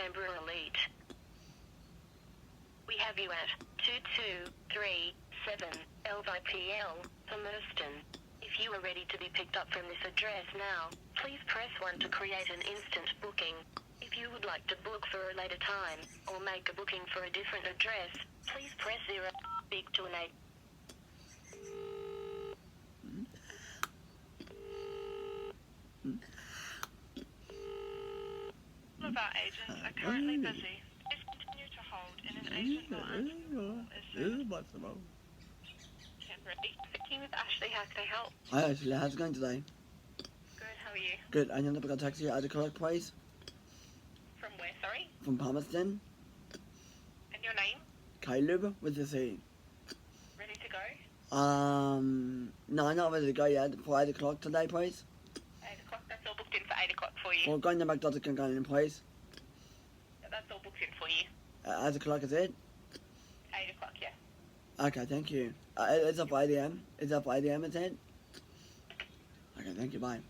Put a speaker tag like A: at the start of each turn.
A: Canberra Elite. We have you at 2237 LYPL for Merston. If you are ready to be picked up from this address now, please press 1 to create an instant booking. If you would like to book for a later time, or make a booking for a different address, please press 0. Speak to an agent.
B: All of our agents are currently busy. Please continue to hold in an agent line. Speaking with Ashley, how can I help?
C: Hi Ashley, how's it going today?
B: Good, how are you?
C: Good, I need to book a taxi at 8 o'clock, please.
B: From where, sorry?
C: From Palmerston.
B: And your name?
C: Caleb with the C.
B: Ready to go?
C: No, I'm not ready to go yet. For 8 o'clock today, please.
B: 8 o'clock, that's all booked in for 8 o'clock for you.
C: For going to McDonald's can go in, please.
B: Yeah, that's all booked in for you.
C: 8 o'clock is it?
B: 8 o'clock, yeah.
C: Okay, thank you. It's up 8 AM. It's up 8 AM, is it? Okay, thank you, bye.